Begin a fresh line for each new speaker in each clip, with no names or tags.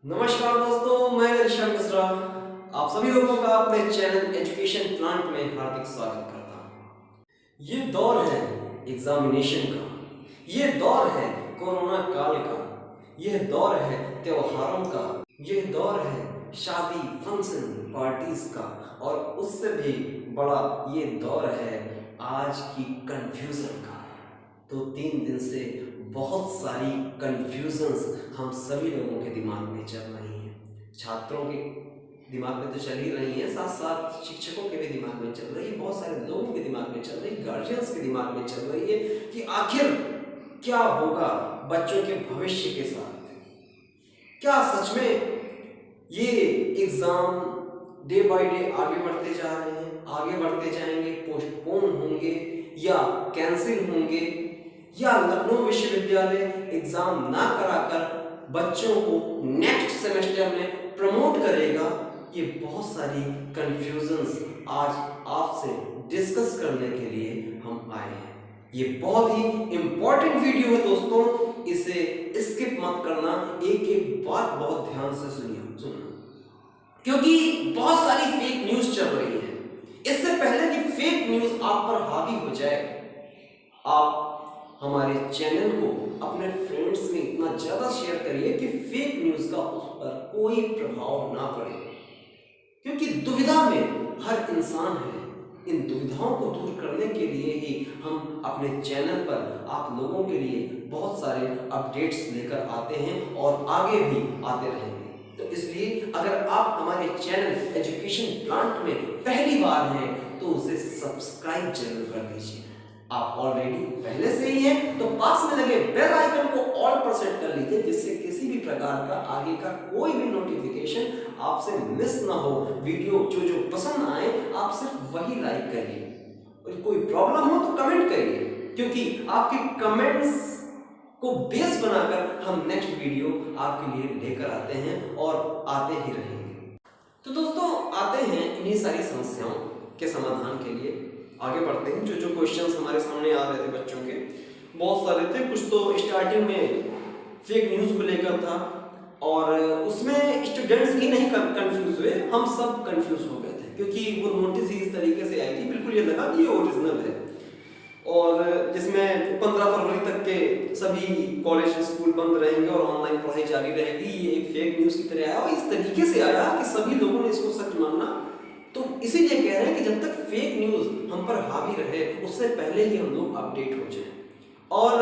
नमस्कार दोस्तों, मैं ऋषभ मिश्रा आप सभी लोगों का अपने चैनल एजुकेशन प्लांट में हार्दिक स्वागत करता हूँ। ये दौर है एग्जामिनेशन का, ये दौर है कोरोना काल का, ये दौर है त्योहारों का, ये दौर है शादी फंक्शन पार्टीज का और उससे भी बड़ा ये दौर है आज की कंफ्यूजन का। तो 3 दिन से बहुत सारी कंफ्यूजन्स हम सभी लोगों के दिमाग में चल रही हैं। छात्रों के दिमाग में तो चल ही रही है, साथ साथ शिक्षकों के भी दिमाग में चल रही है, बहुत सारे लोगों के दिमाग में चल रही है, गार्जियंस के दिमाग में चल रही है कि आखिर क्या होगा बच्चों के भविष्य के साथ। क्या सच में ये एग्जाम डे बाय डे आगे बढ़ते जा रहे हैं, आगे बढ़ते जाएंगे, पोस्टपोन होंगे या कैंसिल होंगे, या लखनऊ विश्वविद्यालय एग्जाम ना कराकर बच्चों को नेक्स्ट सेमेस्टर में प्रमोट करेगा। ये बहुत सारी कंफ्यूजन्स आज आपसे डिस्कस करने के लिए हम आए हैं। ये बहुत ही इंपॉर्टेंट वीडियो है दोस्तों, इसे स्किप मत करना, एक एक बात बहुत ध्यान से सुनना, क्योंकि बहुत सारी फेक न्यूज चल रही है। इससे पहले कि फेक न्यूज आप पर हावी हो जाए, आप हमारे चैनल को अपने फ्रेंड्स में इतना ज़्यादा शेयर करिए कि फेक न्यूज़ का उस पर कोई प्रभाव ना पड़े, क्योंकि दुविधा में हर इंसान है। इन दुविधाओं को दूर करने के लिए ही हम अपने चैनल पर आप लोगों के लिए बहुत सारे अपडेट्स लेकर आते हैं और आगे भी आते रहेंगे। तो इसलिए अगर आप हमारे चैनल एजुकेशन प्लांट में पहली बार हैं तो उसे सब्सक्राइब जरूर कर दीजिए। आप ऑलरेडी पहले से ही हैं तो पास में लगे बेल आइकन को ऑल पर सेट कर लीजिए, जिससे किसी भी प्रकार का आगे का कोई भी नोटिफिकेशन आपसे मिस ना हो। वीडियो जो पसंद आए आप सिर्फ वही लाइक करिए, और कोई प्रॉब्लम हो तो कमेंट करिए, क्योंकि आपके कमेंट्स को बेस बनाकर हम नेक्स्ट वीडियो आपके लिए लेकर आते हैं और आते ही रहेंगे। तो दोस्तों आते हैं इन्हीं सारी समस्याओं के समाधान के लिए, आगे बढ़ते हैं। जो क्वेश्चंस हमारे सामने आ रहे थे बच्चों के, बहुत सारे थे। कुछ तो स्टार्टिंग में फेक न्यूज़ को लेकर था और उसमें स्टूडेंट्स ही नहीं कंफ्यूज हुए, हम सब कंफ्यूज हो गए थे, क्योंकि वो नोटिस ही इस तरीके से आई थी, बिल्कुल ये लगा कि ये ओरिजिनल है, और जिसमें 15 फरवरी तक के सभी कॉलेज स्कूल बंद रहेंगे और ऑनलाइन पढ़ाई जारी रहेगी। ये एक फेक न्यूज़ की तरह आया और इस तरीके से आया कि सभी लोगों ने इसको सच मानना। तो इसीलिए कह रहे हैं कि जब तक फेक न्यूज़ हम पर हावी रहे, उससे पहले ही हम लोग अपडेट हो जाएं। और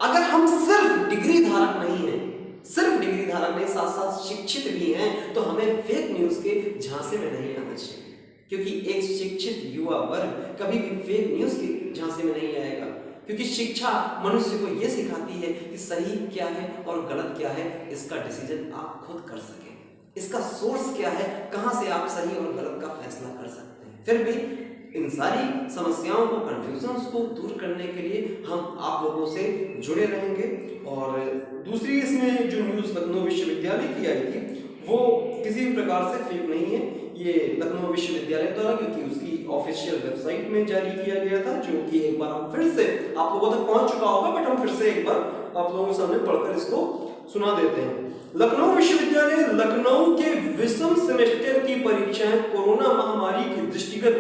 अगर हम सिर्फ डिग्री धारक नहीं हैं, सिर्फ डिग्री धारक नहीं, साथ साथ शिक्षित भी हैं, तो हमें फेक न्यूज़ के झांसे में नहीं आना चाहिए, क्योंकि एक शिक्षित युवा वर्ग कभी भी फेक न्यूज़ के झांसे में नहीं आएगा, क्योंकि शिक्षा मनुष्य को यह सिखाती है कि सही क्या है और गलत क्या है, इसका डिसीजन आप खुद कर सकें। इसका सोर्स क्या है, कहां से आप सही और गलत का फैसला कर सकते हैं। फिर भी इन सारी समस्याओं को, कंफ्यूजन्स को दूर करने के लिए हम आप लोगों से जुड़े रहेंगे। और दूसरी इसमें जो न्यूज़ लखनऊ विश्वविद्यालय की आई थी, वो किसी भी प्रकार से फेक नहीं है। ये लखनऊ विश्वविद्यालय द्वारा, क्योंकि उसकी ऑफिशियल वेबसाइट में जारी किया गया था, जो कि एक बार हम फिर से आप लोगों तक पहुंच चुका होगा, बट हम फिर से एक बार आप लोगों के सामने पढ़कर इसको सुना देते हैं। लखनऊ विश्वविद्यालय लखनऊ के विषम सेमेस्टर की परीक्षाएं कोरोना महामारी के दृष्टिगत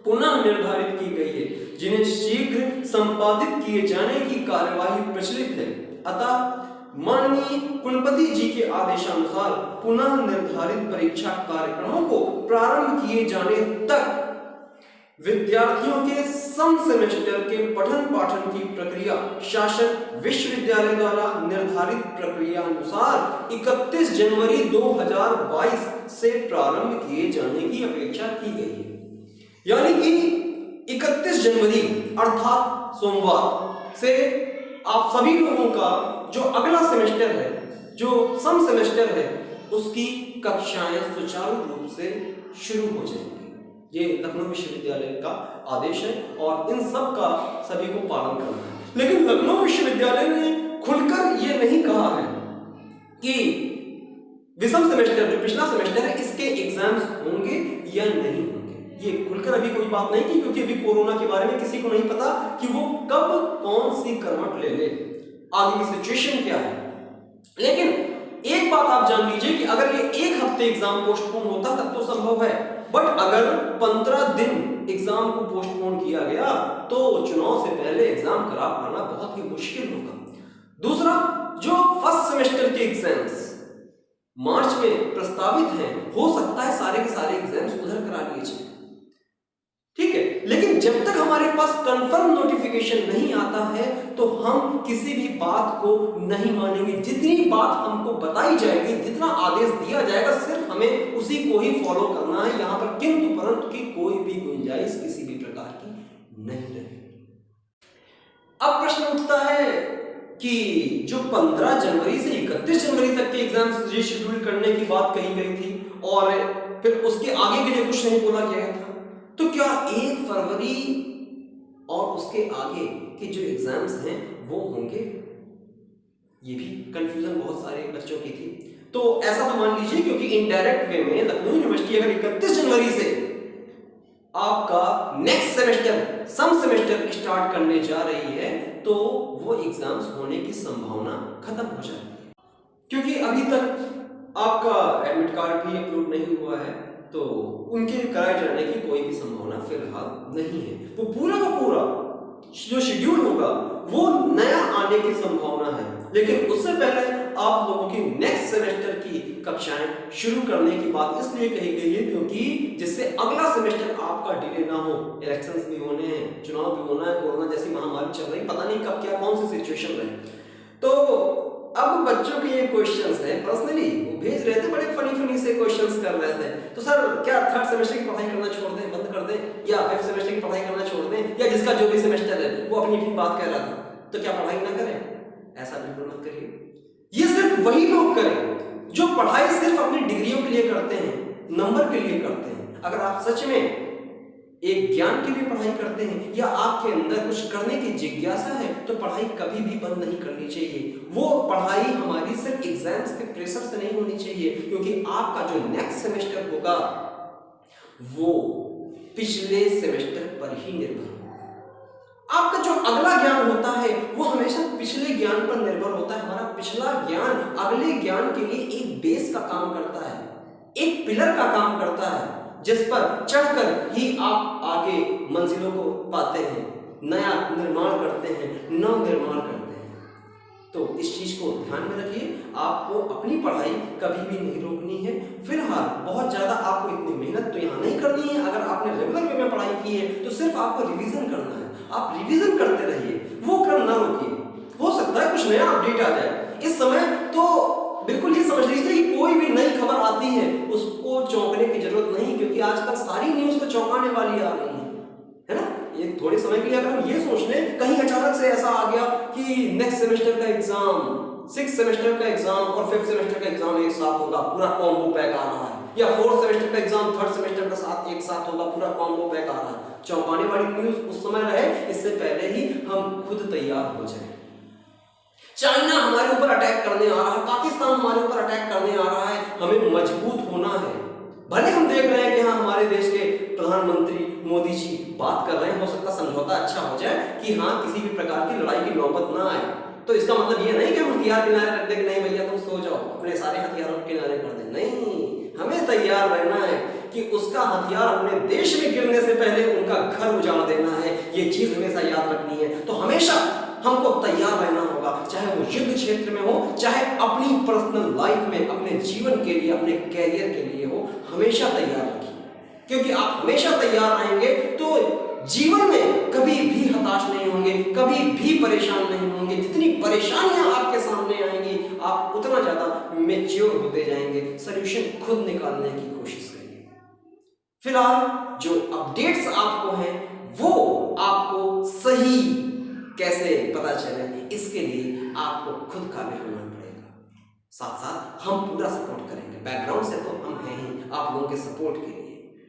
पुनः निर्धारित की गई है, जिन्हें शीघ्र संपादित किए जाने की कार्यवाही प्रचलित है। अतः माननीय कुलपति जी के आदेशानुसार पुनः निर्धारित परीक्षा कार्यक्रमों को प्रारंभ किए जाने तक विद्यार्थियों के सम सेमेस्टर के पठन पाठन की प्रक्रिया शासन विश्वविद्यालय द्वारा निर्धारित प्रक्रिया अनुसार 31 जनवरी 2022 से प्रारंभ किए जाने की अपेक्षा की गई है। यानी कि 31 जनवरी अर्थात सोमवार से आप सभी लोगों का जो अगला सेमेस्टर है, जो सम सेमेस्टर है, उसकी कक्षाएं सुचारू रूप से शुरू हो जाएंगी। ये लखनऊ विश्वविद्यालय का आदेश है और इन सब का सभी को पालन करना है। लेकिन लखनऊ विश्वविद्यालय ने खुलकर ये नहीं कहा है कि विषम सेमेस्टर, जो पिछला सेमेस्टर है, इसके एग्जाम्स होंगे या नहीं होंगे। ये खुलकर अभी कोई बात नहीं की, क्योंकि अभी कोरोना के बारे में किसी को नहीं पता कि वो कब कौन सी करवट ले ले, आगे की सिचुएशन क्या है। लेकिन एक बात आप जान लीजिए कि अगर ये एक हफ्ते एग्जाम पोस्टपोन होता तब तो संभव है, बट अगर 15 दिन एग्जाम को पोस्टपोन किया गया तो चुनाव से पहले एग्जाम करा पाना बहुत ही मुश्किल होगा। दूसरा, जो फर्स्ट सेमेस्टर के एग्जाम्स मार्च में प्रस्तावित हैं, हो सकता है सारे के सारे एग्जाम्स उधर करा लिए जाए, ठीक है, लेकिन जब तक हमारे पास कंफर्म नोटिफिकेशन नहीं आता है तो हम किसी भी बात को नहीं मानेंगे। जितनी बात हमको बताई जाएगी, जितना आदेश दिया जाएगा, सिर्फ हमें उसी को ही फॉलो करना है। यहां पर किंतु परंतु की कोई भी गुंजाइश किसी भी प्रकार की नहीं रहेगी। अब प्रश्न उठता है कि जो 15 जनवरी से 31 जनवरी तक के एग्जाम्स रीशेड्यूल करने की बात कही गई थी और फिर उसके आगे के लिए कुछ नहीं बोला गया था, तो क्या 1 फरवरी और उसके आगे के जो एग्जाम्स हैं वो होंगे? ये भी कंफ्यूजन बहुत सारे बच्चों की थी। तो ऐसा तो मान लीजिए, क्योंकि इनडायरेक्ट वे में लखनऊ यूनिवर्सिटी अगर 31 जनवरी से आपका नेक्स्ट सेमेस्टर सम सेमेस्टर स्टार्ट करने जा रही है तो वो एग्जाम्स होने की संभावना खत्म हो जाती है, क्योंकि अभी तक आपका एडमिट कार्ड भी अपलोड नहीं हुआ है, तो उनके कराए जाने की कोई भी संभावना फिलहाल नहीं है। वो पूरा का पूरा जो शेड्यूल होगा वो नया आने की संभावना है, लेकिन उससे पहले आप लोगों की नेक्स्ट सेमेस्टर की कक्षाएं शुरू करने की बात इसलिए कही गई है क्योंकि जिससे अगला सेमेस्टर आपका डिले ना हो। इलेक्शंस भी होने हैं, चुनाव भी होना है, कोरोना जैसी महामारी चल रही, पता नहीं कब क्या कौन सी सिचुएशन रहे। तो अब बच्चों के ये क्वेश्चंस हैं, पर्सनली वो भेज रहे थे, बड़े फनी से क्वेश्चंस कर रहे थे। तो सर क्या थर्ड सेमेस्टर की पढ़ाई करना छोड़ दें, बंद कर दें, या फिफ्थ सेमेस्टर की पढ़ाई करना छोड़ दें, या जिसका जो भी सेमेस्टर है वो अपनी बात कह रहा था, तो क्या पढ़ाई ना करें? ऐसा बिल्कुल मत करिए। ये सिर्फ वही लोग करें जो पढ़ाई सिर्फ अपनी डिग्रियों के लिए करते हैं, नंबर के लिए करते हैं। अगर आप सच में एक ज्ञान के लिए पढ़ाई करते हैं या आपके अंदर कुछ करने की जिज्ञासा है तो पढ़ाई कभी भी बंद नहीं करनी चाहिए। वो पढ़ाई हमारी सिर्फ एग्जाम्स के प्रेशर से नहीं होनी चाहिए, क्योंकि आपका जो नेक्स्ट सेमेस्टर होगा वो पिछले सेमेस्टर पर ही निर्भर होगा। आपका जो अगला ज्ञान होता है वो हमेशा पिछले ज्ञान पर निर्भर होता है। हमारा पिछला ज्ञान अगले ज्ञान के लिए एक बेस का काम करता है, एक पिलर का काम करता है, जिस पर चढ़कर ही आप आगे मंजिलों को पाते हैं, नया निर्माण करते हैं, नव निर्माण करते हैं। तो इस चीज को ध्यान में रखिए। आपको अपनी पढ़ाई कभी भी नहीं रोकनी है। फिलहाल बहुत ज्यादा आपको इतनी मेहनत तो यहाँ नहीं करनी है। अगर आपने रेगुलर वे में पढ़ाई की है तो सिर्फ आपको रिवीजन करना है। आप रिवीजन करते रहिए, वो क्रम ना रोकिए। हो सकता है कुछ नया अपडेट आ जाए इस समय, तो बिल्कुल ये समझ लीजिए कि कोई भी नई खबर आती है उसको चौंकने की जरूरत नहीं, क्योंकि आजकल सारी न्यूज तो चौंकाने वाली आ रही है ना। ये थोड़े समय के लिए अगर हम ये सोच लें कहीं अचानक से ऐसा आ गया कि नेक्स्ट सेमेस्टर का एग्जाम, 6th सेमेस्टर का एग्जाम और 5th सेमेस्टर का एग्जाम एक साथ होगा, पूरा कॉम्बो पैक आ रहा है, या 4th सेमेस्टर का एग्जाम 3rd सेमेस्टर का साथ एक साथ होगा, पूरा कॉम्बो पैक आ रहा है। चौंकाने वाली न्यूज उस समय रहे, इससे पहले ही हम खुद तैयार हो जाए। चाइना हमारे ऊपर अटैक करने आ रहा है, पाकिस्तान हमारे ऊपर अटैक करने आ रहा है, हमें मजबूत होना है। भले हम देख रहे हैं कि हाँ हमारे देश के प्रधानमंत्री मोदी जी बात कर रहे हैं, हो सकता समझौता अच्छा हो जाए कि हाँ किसी भी प्रकार की लड़ाई की नौबत ना आए। तो इसका मतलब ये नहीं कि हम हथियार किनारे रख दें कि नहीं भैया तुम सो जाओ, अपने सारे हथियारों को किनारे कर दें। नहीं, हमें तैयार रहना है कि उसका हथियार अपने देश में गिरने से पहले उनका घर उजाड़ देना है। ये चीज हमेशा याद रखनी है। तो हमेशा हमको तैयार रहना होगा, चाहे वो युद्ध क्षेत्र में हो, चाहे अपनी पर्सनल लाइफ में, अपने जीवन के लिए, अपने कैरियर के लिए हो, हमेशा तैयार रखिए। क्योंकि आप हमेशा तैयार रहेंगे तो जीवन में कभी भी हताश नहीं होंगे, कभी भी परेशान नहीं होंगे। जितनी परेशानियां आपके सामने आएंगी आप उतना ज्यादा मैच्योर होते जाएंगे, सॉल्यूशन खुद निकालने की कोशिश करिए। फिलहाल जो अपडेट्स आपको हैं वो आपको सही कैसे पता चले, इसके लिए आपको खुद काबिल होना पड़ेगा। साथ साथ हम पूरा सपोर्ट करेंगे, बैकग्राउंड से तो हम हैं ही आप लोगों के सपोर्ट के लिए।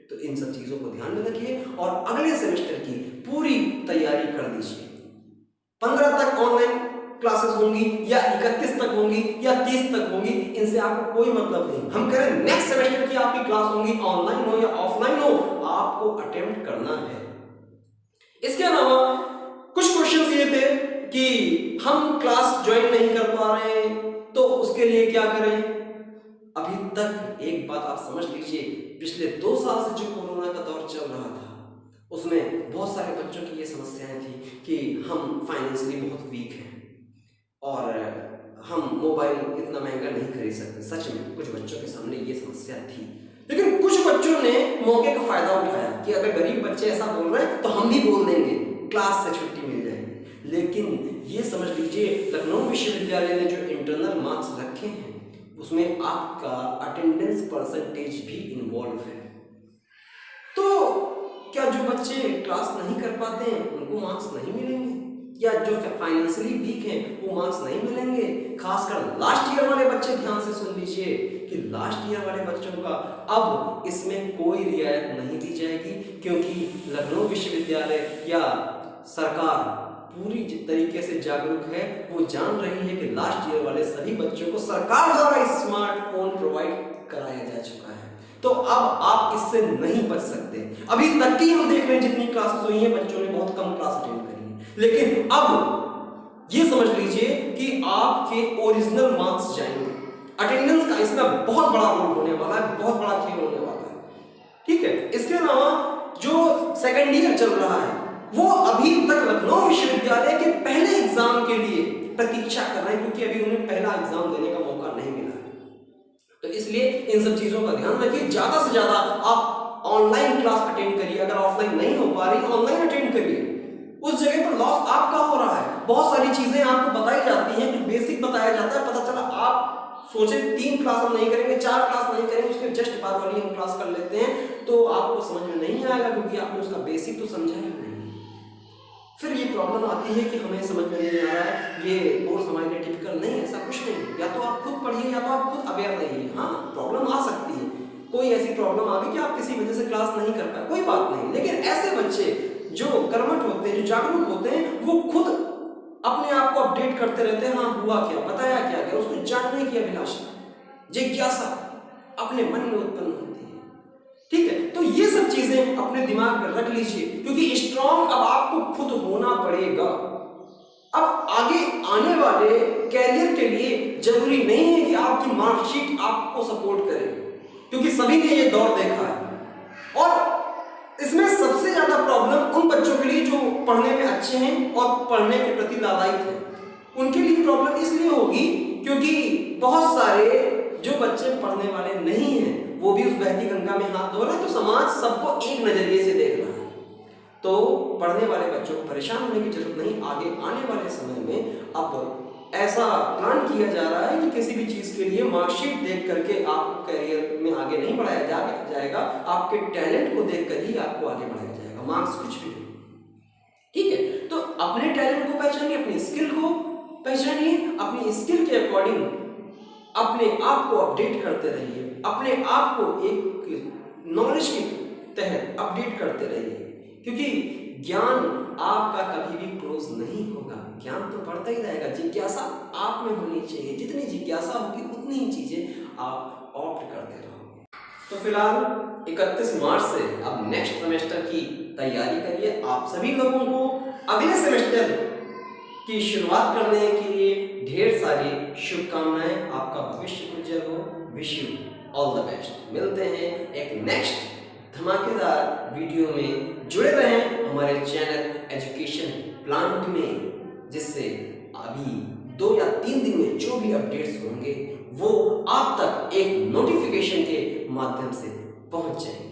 तो इन सब चीजों को ध्यान में रखिए और अगले सेमेस्टर की पूरी तैयारी कर लीजिए। 15 तक ऑनलाइन क्लासेस होंगी या 31 तक होंगी या 30 तक होंगी, इनसे आपको कोई मतलब नहीं। हम कह रहे हैं नेक्स्ट सेमेस्टर की आपकी क्लास होंगी, ऑनलाइन हो या ऑफलाइन हो, आपको अटेम्प्ट करना है। इसके अलावा कुछ क्वेश्चंस ये थे कि हम क्लास ज्वाइन नहीं कर पा रहे हैं तो उसके लिए क्या करें, अभी तक एक बात आप समझ लीजिए, पिछले 2 साल से जो कोरोना का दौर चल रहा था उसमें बहुत सारे बच्चों की ये समस्याएं थी कि हम फाइनेंशियली बहुत वीक हैं और हम मोबाइल इतना महंगा नहीं खरीद सकते। सच में कुछ बच्चों के सामने ये समस्या थी, लेकिन कुछ बच्चों ने मौके का फायदा उठाया कि अगर गरीब बच्चे ऐसा बोल रहे हैं तो हम भी बोल देंगे, क्लास से छुट्टी मिल जाएगी। लेकिन ये समझ लीजिए, लखनऊ विश्वविद्यालय ने जो इंटरनल मार्क्स रखे हैं उसमें आपका अटेंडेंस परसेंटेज भी इन्वॉल्व है। तो क्या जो बच्चे क्लास नहीं कर पाते हैं उनको मार्क्स नहीं मिलेंगे, या जो फाइनेंशियली वीक हैं वो मार्क्स नहीं मिलेंगे? खासकर लास्ट ईयर वाले बच्चे ध्यान से सुन लीजिए कि लास्ट ईयर वाले बच्चों का अब इसमें कोई रियायत नहीं दी जाएगी, क्योंकि लखनऊ विश्वविद्यालय या सरकार पूरी तरीके से जागरूक है। वो जान रही है कि लास्ट ईयर वाले सभी बच्चों को सरकार द्वारा स्मार्टफोन प्रोवाइड कराया जा चुका है, तो अब आप इससे नहीं बच सकते। अभी तक की हम देख रहे हैं जितनी क्लासेस हुई हैं बच्चों ने बहुत कम क्लास अटेंड करी है, लेकिन अब ये समझ लीजिए कि आपके ओरिजिनल मार्क्स जाएंगे। अटेंडेंस का इसमें बहुत बड़ा रोल होने वाला है, बहुत बड़ा खेल होने वाला है, ठीक है। इसके अलावा जो सेकेंड ईयर चल रहा है वो अभी तक लखनऊ विश्वविद्यालय के पहले एग्जाम के लिए प्रतीक्षा कर रहे हैं, क्योंकि अभी उन्हें पहला एग्जाम देने का मौका नहीं मिला। तो इसलिए इन सब चीजों का ध्यान रखिए। ज्यादा से ज्यादा आप ऑनलाइन क्लास अटेंड करिए, अगर ऑफलाइन नहीं हो पा रही ऑनलाइन अटेंड करिए। उस जगह पर लॉस आपका हो रहा है। बहुत सारी चीजें आपको बताई जाती हैं, कुछ बेसिक बताया जाता है, पता चला आप सोचे 3 क्लास हम नहीं करेंगे, 4 क्लास नहीं करेंगे, उसके जस्ट बाद वाली हम क्लास कर लेते हैं, तो आपको समझ में नहीं आएगा, क्योंकि आपने उसका बेसिक तो समझा ही नहीं। फिर ये प्रॉब्लम आती है कि हमें समझ में नहीं आ रहा है, ये कोर्स हमारे लिए टिपिकल नहीं है। ऐसा कुछ नहीं, या तो आप खुद पढ़िए या तो आप खुद अवेयर रहिए। हाँ, प्रॉब्लम आ सकती है, कोई ऐसी प्रॉब्लम आ गई कि आप किसी वजह से क्लास नहीं कर पाए, कोई बात नहीं। लेकिन ऐसे बच्चे जो कर्मठ होते हैं, जो जागरूक होते हैं, वो खुद अपने आप को अपडेट करते रहते हैं। हाँ, हुआ क्या, बताया क्या क्या, उसको जानने की अभिलाषा, जिज्ञासा अपने मन में उत्पन्न होती है, ठीक है। तो ये सब चीजें अपने दिमाग में रख लीजिए, क्योंकि स्ट्रांग अब आपको खुद होना पड़ेगा। अब आगे आने वाले कैरियर के लिए जरूरी नहीं है कि आपकी मार्कशीट आपको सपोर्ट करे, क्योंकि सभी ने ये दौर देखा है। और इसमें सबसे ज्यादा प्रॉब्लम उन बच्चों के लिए जो पढ़ने में अच्छे हैं और पढ़ने के प्रति लालायित हैं। उनके लिए प्रॉब्लम इसलिए होगी क्योंकि बहुत सारे जो बच्चे पढ़ने वाले नहीं हैं वो भी उस बहती गंगा में हाथ धो रहे हैं, तो समाज सबको एक नजरिए से देख रहा है। तो पढ़ने वाले बच्चों को परेशान होने की जरूरत नहीं। आगे आने वाले समय में अब ऐसा प्लान किया जा रहा है कि किसी भी चीज के लिए मार्कशीट देख करके आपको करियर में आगे नहीं बढ़ाया जाएगा, आपके टैलेंट को देख कर ही आपको आगे बढ़ाया जाएगा, मार्क्स कुछ भी नहीं, ठीक है। तो अपने टैलेंट को पहचानिए, अपनी स्किल को पहचानिए, अपनी स्किल के अकॉर्डिंग अपने आप को अपडेट करते रहिए, अपने आप को एक नॉलेज के तहत अपडेट करते रहिए, क्योंकि ज्ञान आपका कभी भी क्लोज नहीं होगा, ज्ञान तो बढ़ता ही रहेगा। जिज्ञासा आप में होनी चाहिए, जितनी जिज्ञासा होगी उतनी ही चीजें आप ऑप्ट करते रहोगे। तो फिलहाल 31 मार्च से अब नेक्स्ट सेमेस्टर की तैयारी करिए। आप सभी लोगों को अगले सेमेस्टर की शुरुआत करने के लिए ढेर सारी शुभकामनाएं। आपका भविष्य उज्जवल हो। Wish you all the best. मिलते हैं एक नेक्स्ट धमाकेदार वीडियो में। जुड़े रहें हमारे चैनल एजुकेशन प्लांट में, जिससे अभी 2 या 3 दिन में जो भी अपडेट्स होंगे वो आप तक एक नोटिफिकेशन के माध्यम से पहुंच जाएंगे।